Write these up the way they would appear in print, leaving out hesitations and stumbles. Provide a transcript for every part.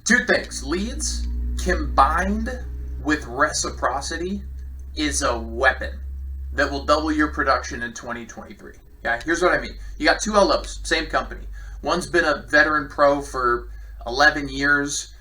Two things. Leads combined with reciprocity is a weapon that will double your production in 2023. Okay, here's what I mean. You got two LOs, same company. One's been a veteran pro for 11 years.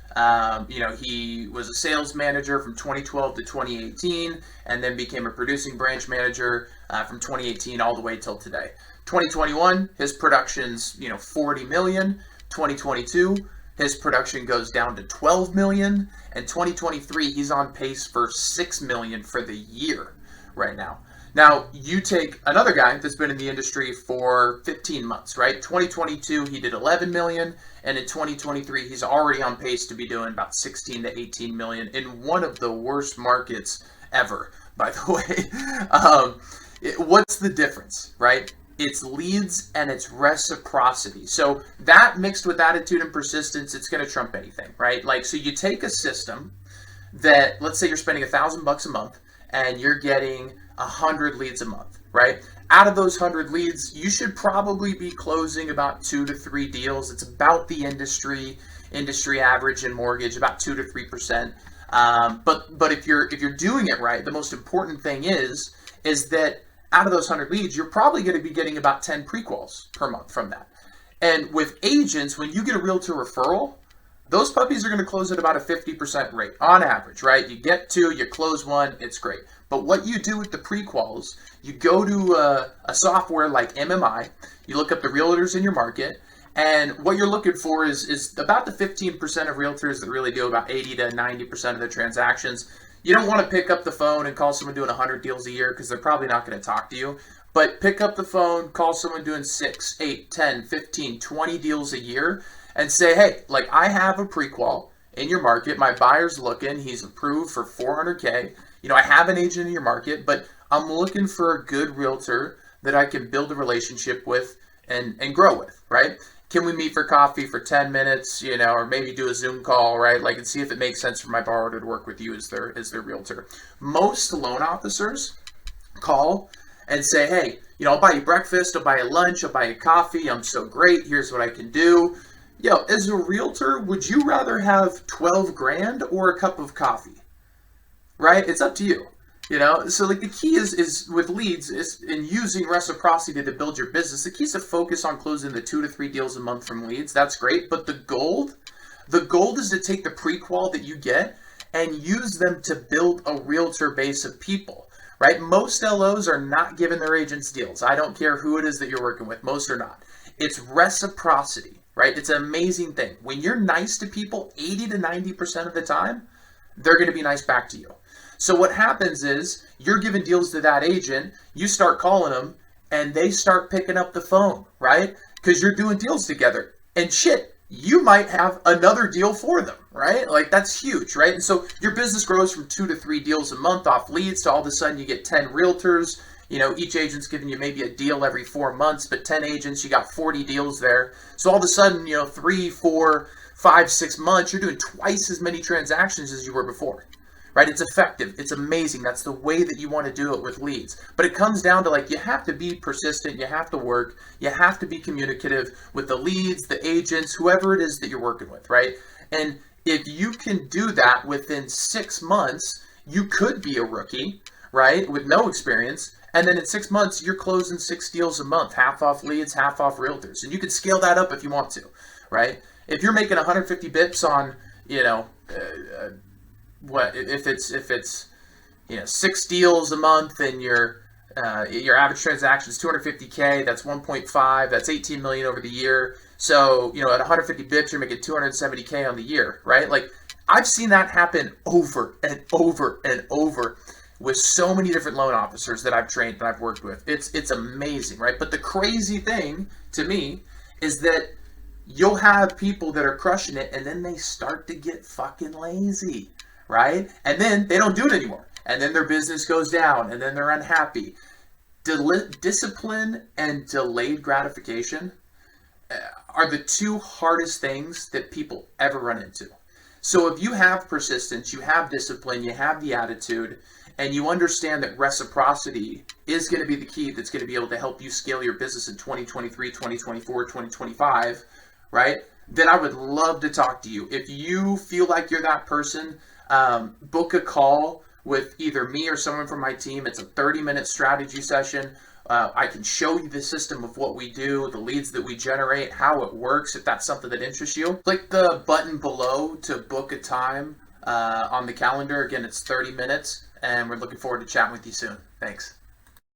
He was a sales manager from 2012 to 2018, and then became a producing branch manager from 2018 all the way till today. 2021, his production's 40 million. 2022, his production goes down to 12 million, and 2023, he's on pace for 6 million for the year right now. Now, you take another guy that's been in the industry for 15 months, right? 2022, he did 11 million, and in 2023, he's already on pace to be doing about 16 to 18 million in one of the worst markets ever, by the way. What's the difference, right? It's leads and it's reciprocity. So that mixed with attitude and persistence, it's going to trump anything, right? Like, so you take a system that, let's say you're spending $1,000 a month and you're getting 100 leads a month, right? Out of those 100 leads, you should probably be closing about 2 to 3 deals. It's about the industry average in mortgage, about 2 to 3%. But if you're doing it right, the most important thing is that out of those 100 leads, you're probably going to be getting about 10 pre-quals per month from that. And with agents, when you get a realtor referral, those puppies are going to close at about a 50% rate on average, right? You get 2, you close 1, it's great. But what you do with the pre-quals, you go to a software like MMI, you look up the realtors in your market, and what you're looking for is about the 15% of realtors that really do about 80 to 90% of the transactions. You don't want to pick up the phone and call someone doing 100 deals a year because they're probably not going to talk to you. But pick up the phone, call someone doing 6, 8, 10, 15, 20 deals a year and say, hey, like, I have a pre-qual in your market. My buyer's looking. He's approved for $400K. I have an agent in your market, but I'm looking for a good realtor that I can build a relationship with and grow with, right? Can we meet for coffee for 10 minutes, or maybe do a Zoom call, right? Like, and see if it makes sense for my borrower to work with you as their realtor. Most loan officers call and say, hey, I'll buy you breakfast, I'll buy you lunch, I'll buy you coffee. I'm so great. Here's what I can do. As a realtor, would you rather have 12 grand or a cup of coffee? Right? It's up to you. So like the key is with leads is in using reciprocity to build your business. The key is to focus on closing the 2 to 3 deals a month from leads. That's great. But the gold is to take the pre-qual that you get and use them to build a realtor base of people, right? Most LOs are not giving their agents deals. I don't care who it is that you're working with. Most are not. It's reciprocity, right? It's an amazing thing. When you're nice to people 80 to 90% of the time, they're going to be nice back to you. So what happens is you're giving deals to that agent, you start calling them, and they start picking up the phone, right? Because you're doing deals together. And shit, you might have another deal for them, right? Like, that's huge, right? And so your business grows from 2 to 3 deals a month off leads to all of a sudden you get 10 realtors. Each agent's giving you maybe a deal every 4 months, but 10 agents, you got 40 deals there. So all of a sudden, 3, 4, 5, 6 months, you're doing twice as many transactions as you were before. Right? It's effective. It's amazing. That's the way that you want to do it with leads. But it comes down to, like, you have to be persistent. You have to work. You have to be communicative with the leads, the agents, whoever it is that you're working with, right? And if you can do that within 6 months, you could be a rookie, right? With no experience. And then in 6 months, you're closing 6 deals a month, half off leads, half off realtors. And you could scale that up if you want to, right? If you're making 150 bips on, if it's 6 deals a month and your average transaction is 250K, that's 1.5, that's 18 million over the year. So, at 150 bips, you're making 270K on the year, right? Like, I've seen that happen over and over and over with so many different loan officers that I've trained, that I've worked with. It's amazing, right? But the crazy thing to me is that you'll have people that are crushing it and then they start to get fucking lazy, right? And then they don't do it anymore. And then their business goes down and then they're unhappy. Discipline and delayed gratification are the 2 hardest things that people ever run into. So if you have persistence, you have discipline, you have the attitude, and you understand that reciprocity is going to be the key that's going to be able to help you scale your business in 2023, 2024, 2025, right? then I would love to talk to you. If you feel like you're that person, book a call with either me or someone from my team. It's a 30-minute strategy session. I can show you the system of what we do, the leads that we generate, how it works, if that's something that interests you. Click the button below to book a time on the calendar. Again, it's 30 minutes, and we're looking forward to chatting with you soon. Thanks.